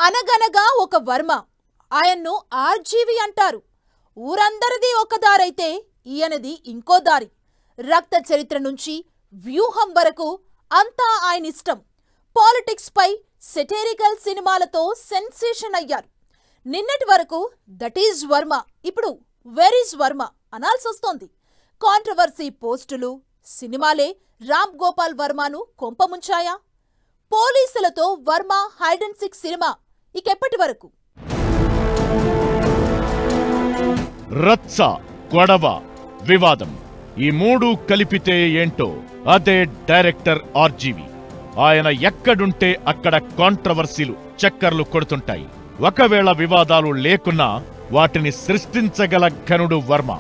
అనగనగా ఒక వర్మ, ఆయన్ను ఆర్జీవి అంటారు. ఊరందరిది ఒక దారైతే ఈయనది ఇంకో దారి. రక్త చరిత్ర నుంచి వ్యూహం వరకు అంతా ఆయన ఇష్టం. పాలిటిక్స్ పై సెటైరికల్ సినిమాలతో సెన్సేషన్ అయ్యారు. నిన్నటి వరకు దట్ ఈజ్ వర్మ, ఇప్పుడు వేర్ ఈజ్ వర్మ అనాల్సొస్తోంది. కాంట్రవర్సీ పోస్టులు, సినిమాలే రామ్ గోపాల్ వర్మను కొంపముంచాయా? పోలీసులతో వర్మ హైడ్ అండ్ సీక్ సినిమా ఇకెప్పటి వరకు? రచ్చ, గొడవ, వివాదం ఈ మూడు కలిపితే ఏంటో అదే డైరెక్టర్ ఆర్జీవి. ఆయన ఎక్కడుంటే అక్కడ కాంట్రవర్సీలు చక్కర్లు కొడుతుంటాయి. ఒకవేళ వివాదాలు లేకున్నా వాటిని సృష్టించగల ఘనుడు వర్మ.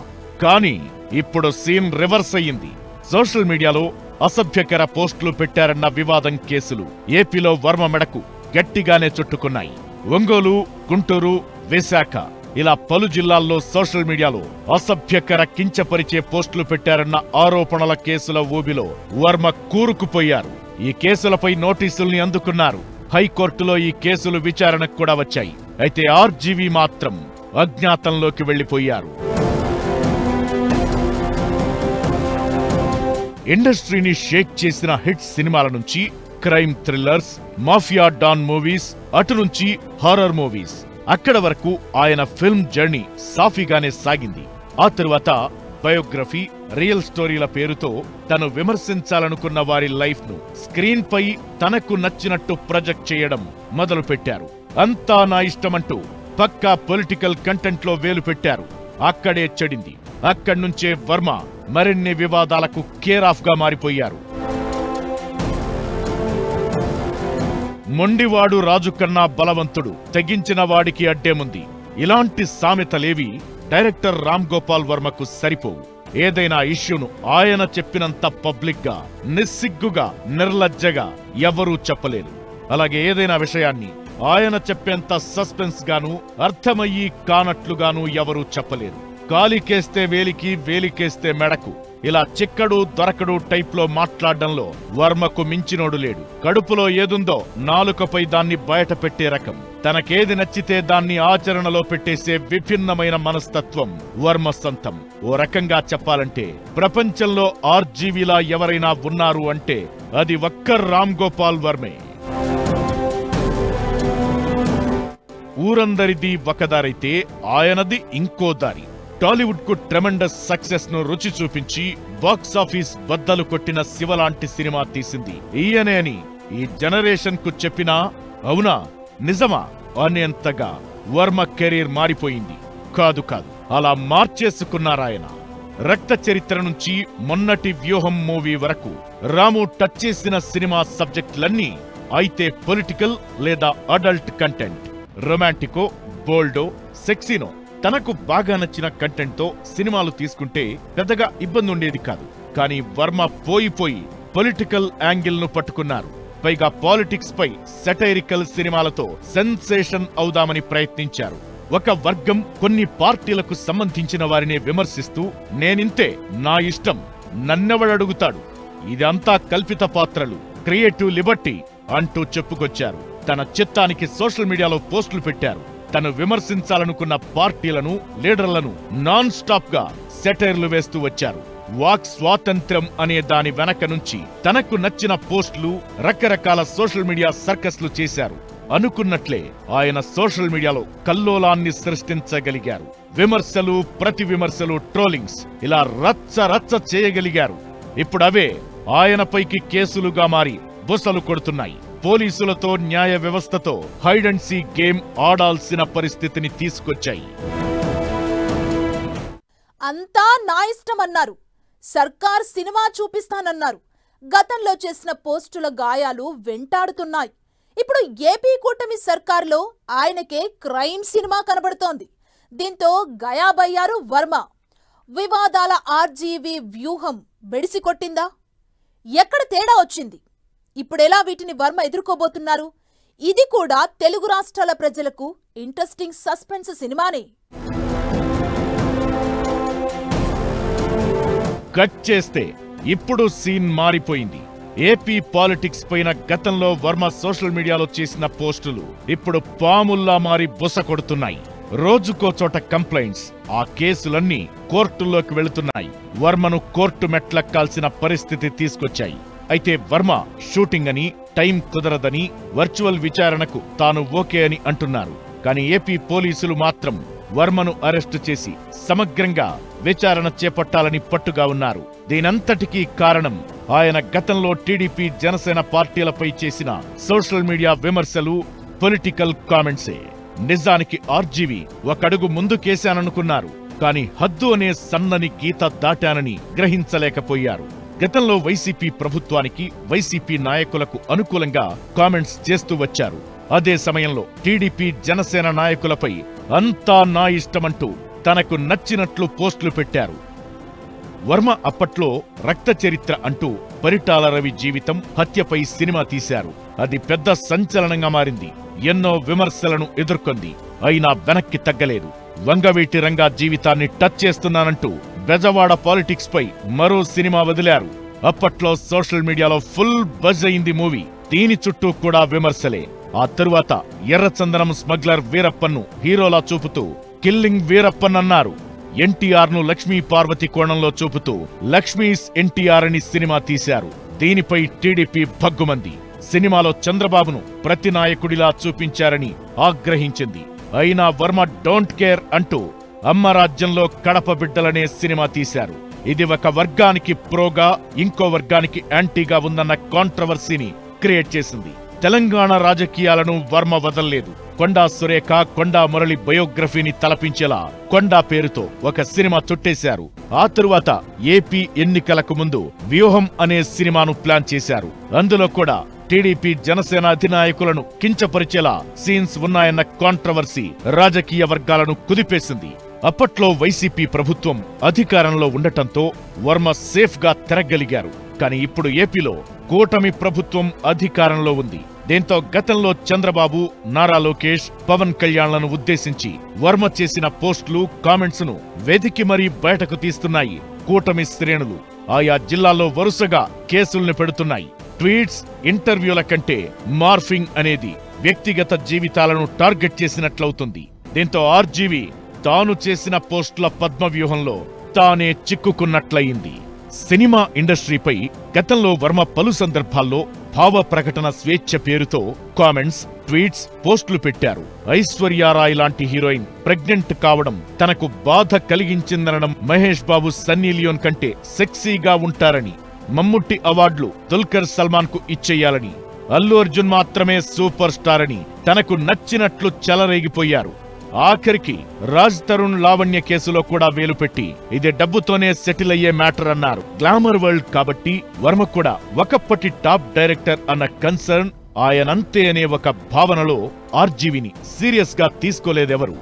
కానీ ఇప్పుడు సీన్ రివర్స్ అయ్యింది. సోషల్ మీడియాలో అసభ్యకర పోస్టులు పెట్టారన్న వివాదం కేసులు ఏపీలో వర్మ మెడకు గట్టిగానే చుట్టుకున్నాయి. ఒంగోలు, గుంటూరు, విశాఖ ఇలా పలు జిల్లాల్లో సోషల్ మీడియాలో అసభ్యకర కించపరిచే పోస్టులు పెట్టారన్న ఆరోపణల కేసుల ఊబిలో వర్మ కూరుకుపోయారు. ఈ కేసులపై నోటీసుల్ని అందుకున్నారు. హైకోర్టులో ఈ కేసులు విచారణకు కూడా వచ్చాయి. అయితే ఆర్జీవి మాత్రం అజ్ఞాతంలోకి వెళ్లిపోయారు. ఇండస్ట్రీని షేక్ చేసిన హిట్ సినిమాల నుంచి crime thrillers, mafia don movies, అటు నుంచి హారర్ మూవీస్, అక్కడ వరకు ఆయన ఫిల్మ్ జర్నీ సాఫీగానే సాగింది. ఆ తరువాత బయోగ్రఫీ, రియల్ స్టోరీల పేరుతో తను విమర్శించాలనుకున్న వారి లైఫ్ ను స్క్రీన్ పై తనకు నచ్చినట్టు ప్రొజెక్ట్ చేయడం మొదలుపెట్టారు. అంతా నా ఇష్టమంటూ పక్కా పొలిటికల్ కంటెంట్ లో వేలు పెట్టారు. అక్కడే చెడింది. అక్కడ్నుంచే వర్మ మరిన్ని వివాదాలకు కేర్ ఆఫ్ గా మారిపోయారు. మొండివాడు రాజు కన్నా బలవంతుడు, తెగించిన వాడికి అడ్డేముంది. ఇలాంటి సామెతలేవి డైరెక్టర్ రామ్ గోపాల్ వర్మకు సరిపోవు. ఏదైనా ఇష్యూను ఆయన చెప్పినంత పబ్లిక్ గా, నిస్సిగ్గుగా, నిర్లజ్జగా ఎవరూ చెప్పలేరు. అలాగే ఏదైనా విషయాన్ని ఆయన చెప్పేంత సస్పెన్స్ గాను, అర్థమయ్యి కానట్లుగాను ఎవరూ చెప్పలేరు. కాలికేస్తే వేలికి, వేలికేస్తే మెడకు, ఇలా చిక్కడు దొరకడు టైప్ లో మాట్లాడడంలో వర్మకు మించినోడు లేడు. కడుపులో ఏదుందో నాలుకపై దాన్ని బయట పెట్టే రకం. తనకేది నచ్చితే దాన్ని ఆచరణలో పెట్టేసే విభిన్నమైన మనస్తత్వం వర్మ సొంతం. ఓ రకంగా చెప్పాలంటే ప్రపంచంలో ఆర్జీవిలా ఎవరైనా ఉన్నారు అంటే అది ఒక్క రామ్ గోపాల్ వర్మే. ఊరందరిది ఒకదారైతే ఆయనది ఇంకో దారి. టాలీవుడ్ కు ట్రెమెండస్ సక్సెస్ ను రుచి చూపించి బాక్సాఫీస్ బద్దలు కొట్టిన శివలాంటి సినిమా తీసింది ఈయనే అని ఈ జనరేషన్ కు చెప్పినా అవునా, నిజమా అనేంతగా వర్మ కెరీర్ మారిపోయింది. కాదు కాదు, అలా మార్చేసుకున్నారాయన. రక్త చరిత్ర నుంచి మొన్నటి వ్యూహం మూవీ వరకు రాము టచ్ చేసిన సినిమా సబ్జెక్టులన్నీ అయితే పొలిటికల్ లేదా అడల్ట్ కంటెంట్, రొమాంటికో, బోల్డో, సెక్సీనో తనకు బాగా నచ్చిన కంటెంట్ తో సినిమాలు తీసుకుంటే పెద్దగా ఇబ్బంది ఉండేది కాదు. కానీ వర్మ పోయి పొలిటికల్ యాంగిల్ ను పట్టుకున్నారు. పైగా పాలిటిక్స్ పై సెటైరికల్ సినిమాలతో సెన్సేషన్ అవుదామని ప్రయత్నించారు. ఒక వర్గం, కొన్ని పార్టీలకు సంబంధించిన వారినే విమర్శిస్తూ నేనింతే, నా ఇష్టం, నన్నెవడడుగుతాడు, ఇదంతా కల్పిత పాత్రలు, క్రియేటివ్ లిబర్టీ అంటూ చెప్పుకొచ్చారు. తన చిత్తానికి సోషల్ మీడియాలో పోస్టులు పెట్టారు. తను విమర్శించాలనుకున్న పార్టీలను, లీడర్లను నాన్ స్టాప్ గా సెటైర్లు వేస్తూ వచ్చారు. వాక్ స్వాతంత్ర్యం అనే దాని వెనక నుంచి తనకు నచ్చిన పోస్టులు, రకరకాల సోషల్ మీడియా సర్కస్లు చేశారు. అనుకున్నట్లే ఆయన సోషల్ మీడియాలో కల్లోలాన్ని సృష్టించగలిగారు. విమర్శలు, ప్రతి విమర్శలు, ట్రోలింగ్స్ ఇలా రచ్చ రచ్చ చేయగలిగారు. ఇప్పుడు అవే ఆయనపైకి కేసులుగా మారి బుసలు కొడుతున్నాయి. పోలీసులతో, న్యాయ వ్యవస్థతో హైడ్ అండ్ సీక్ గేమ్ ఆడాల్సిన పరిస్థితిని తీసుకొచ్చాయి. అంతా నా ఇష్టమన్నారు. సర్కార్ సినిమా చూపిస్తానన్నారు. గతంలో చేసిన పోస్టుల గాయాలు వెంటాడుతున్నాయి. ఇప్పుడు ఏపీ కూటమి సర్కార్లో ఆయనకే క్రైమ్ సినిమా కనబడుతోంది. దీంతో గయాబయ్యారు వర్మ. వివాదాల ఆర్జీవి వ్యూహం బెడిసి కొట్టిందా? ఎక్కడ తేడా వచ్చింది? ఇప్పుడెలా వీటిని వర్మ ఎదుర్కోబోతున్నారు? ఇది కూడా తెలుగు రాష్ట్రాల ప్రజలకు ఇంట్రెస్టింగ్ సస్పెన్స్ సినిమానే. కట్ చేస్తే ఇప్పుడు సీన్ మారిపోయింది. ఏపీ పాలిటిక్స్ పైన గతంలో వర్మ సోషల్ మీడియాలో చేసిన పోస్టులు ఇప్పుడు పాముల్లా మారి బుస కొడుతున్నాయి. రోజుకో చోట కంప్లైంట్స్, ఆ కేసులన్నీ కోర్టుల్లోకి వెళుతున్నాయి. వర్మను కోర్టు మెట్లెక్కాల్సిన పరిస్థితి తీసుకొచ్చాయి. అయితే వర్మ షూటింగ్ అని, టైం కుదరదని, వర్చువల్ విచారణకు తాను ఓకే అని అంటున్నారు. కానీ ఏపీ పోలీసులు మాత్రం వర్మను అరెస్టు చేసి సమగ్రంగా విచారణ చేపట్టాలని పట్టుగా ఉన్నారు. దీనంతటికీ కారణం ఆయన గతంలో టీడీపీ, జనసేన పార్టీలపై చేసిన సోషల్ మీడియా విమర్శలు, పొలిటికల్ కామెంట్సే. నిజానికి ఆర్జీవి ఒకడుగు ముందుకేశాననుకున్నారు. కానీ హద్దు అనే సన్నని గీత దాటానని గ్రహించలేకపోయారు. గతంలో వైసీపీ ప్రభుత్వానికి, వైసీపీ నాయకులకు అనుకూలంగా కామెంట్స్ చేస్తూ వచ్చారు. అదే సమయంలో టీడీపీ, జనసేన నాయకులపై అంతా నా ఇష్టమంటూ తనకు నచ్చినట్లు పోస్టులు పెట్టారు. వర్మ అప్పట్లో రక్త చరిత్ర అంటూ పరిటాల రవి జీవితం, హత్యపై సినిమా తీశారు. అది పెద్ద సంచలనంగా మారింది. ఎన్నో విమర్శలను ఎదుర్కొంది. అయినా వెనక్కి తగ్గలేదు. వంగవీటి రంగా జీవితాన్ని టచ్ చేస్తున్నానంటూ బెజవాడ పాలిటిక్స్ పై మరో సినిమా వదిలారు. అప్పట్లో సోషల్ మీడియాలో ఫుల్ బజ్ అయింది మూవీ. దీని చుట్టూ కూడా విమర్శలే. ఆ తరువాత ఎర్రచందనం స్మగ్లర్ వీరప్పన్ను హీరోలా చూపుతూ కిల్లింగ్ వీరప్పన్ అన్నారు. ఎన్టీఆర్ ను లక్ష్మీ పార్వతి కోణంలో చూపుతూ లక్ష్మీస్ ఎన్టీఆర్ అని సినిమా తీశారు. దీనిపై టీడీపీ భగ్గుమంది. సినిమాలో చంద్రబాబును ప్రతినాయకుడిలా చూపించారని ఆగ్రహించింది. అయినా వర్మ డోంట్ కేర్ అంటూ అమ్మ రాజ్యంలో కడప బిడ్డలనే సినిమా తీశారు. ఇది ఒక వర్గానికి ప్రోగా, ఇంకో వర్గానికి యాంటీగా ఉందన్న కాంట్రవర్సీని క్రియేట్ చేసింది. తెలంగాణ రాజకీయాలను వర్మ వదల్లేదు. కొండా సురేఖ, కొండా మురళి బయోగ్రఫీని తలపించేలా కొండా పేరుతో ఒక సినిమా చుట్టేశారు. ఆ తరువాత ఏపీ ఎన్నికలకు ముందు వ్యూహం అనే సినిమాను ప్లాన్ చేశారు. అందులో కూడా టీడీపీ, జనసేన అధినాయకులను కించపరిచేలా సీన్స్ ఉన్నాయన్న కాంట్రవర్సీ రాజకీయ వర్గాలను కుదిపేసింది. అప్పట్లో వైసీపీ ప్రభుత్వం అధికారంలో ఉండటంతో వర్మ సేఫ్ గా తిరగలిగారు. కానీ ఇప్పుడు ఏపీలో కూటమి ప్రభుత్వం అధికారంలో ఉంది. దీంతో గతంలో చంద్రబాబు, నారా లోకేష్, పవన్ కళ్యాణ్లను ఉద్దేశించి వర్మ చేసిన పోస్టులు, కామెంట్స్ ను వెతికి మరీ బయటకు తీస్తున్నాయి కూటమి శ్రేణులు. ఆయా జిల్లాల్లో వరుసగా కేసుల్ని పెడుతున్నాయి. ట్వీట్స్, ఇంటర్వ్యూల కంటే మార్ఫింగ్ అనేది వ్యక్తిగత జీవితాలను టార్గెట్ చేసినట్లవుతుంది. దీంతో ఆర్జీవి తాను చేసిన పోస్టుల పద్మవ్యూహంలో తానే చిక్కుకున్నట్లయింది. సినిమా ఇండస్ట్రీపై గతంలో వర్మ పలు సందర్భాల్లో భావ ప్రకటన స్వేచ్ఛ పేరుతో కామెంట్స్, ట్వీట్స్, పోస్టులు పెట్టారు. ఐశ్వర్యారాయ్ లాంటి హీరోయిన్ ప్రెగ్నెంట్ కావడం తనకు బాధ కలిగించిందనడం, మహేష్ బాబు, సన్నీ లియోన్ కంటే సెక్సీగా ఉంటారని, మమ్ముట్టి అవార్డులు దుల్కర్ సల్మాన్ కు ఇచ్చేయాలని, అల్లు అర్జున్ మాత్రమే సూపర్ స్టార్ అని తనకు నచ్చినట్లు చెలరేగిపోయారు. ఆఖరికి రాజ్ తరుణ్ లావణ్య కేసులో కూడా వేలు పెట్టి ఇది డబ్బుతోనే సెటిల్ అయ్యే మ్యాటర్ అన్నారు. గ్లామర్ వరల్డ్ కాబట్టి వర్మ కూడా ఒకప్పటి టాప్ డైరెక్టర్ అన్న కన్సర్న్, ఆయనంతే అనే ఒక భావనలో ఆర్జీవిని సీరియస్ గా తీసుకోలేదెవరు.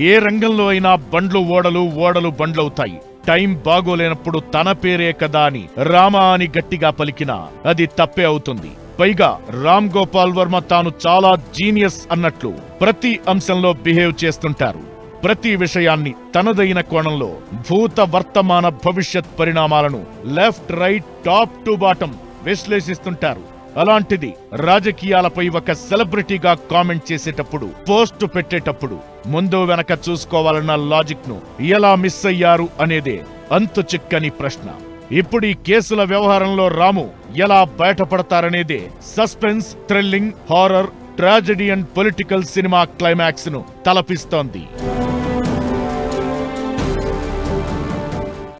ఏ రంగంలో అయినా బండ్లు ఓడలు, ఓడలు బండ్లవుతాయి. టైం బాగోలేనప్పుడు తన పేరే కదా అని రామా అని గట్టిగా పలికినా అది తప్పే అవుతుంది. పైగా రామ్ గోపాల్ వర్మ తాను చాలా జీనియస్ అన్నట్లు ప్రతి అంశంలో బిహేవ్ చేస్తుంటారు. ప్రతి విషయాన్ని తనదైన కోణంలో భూత, వర్తమాన, భవిష్యత్ పరిణామాలను left, right, top to bottom విశ్లేషిస్తుంటారు. అలాంటిది రాజకీయాలపై ఒక సెలబ్రిటీగా కామెంట్ చేసేటప్పుడు, పోస్టు పెట్టేటప్పుడు ముందు వెనక చూసుకోవాలన్న లాజిక్ ను ఎలా మిస్ అయ్యారు అనేదే అంతు చిక్కని ప్రశ్న. ఇప్పుడు ఈ కేసుల వ్యవహారంలో రాము ఎలా బయటపడతారనేదే suspense, thrilling, horror, tragedy and political సినిమా క్లైమాక్స్ ను తలపిస్తోంది.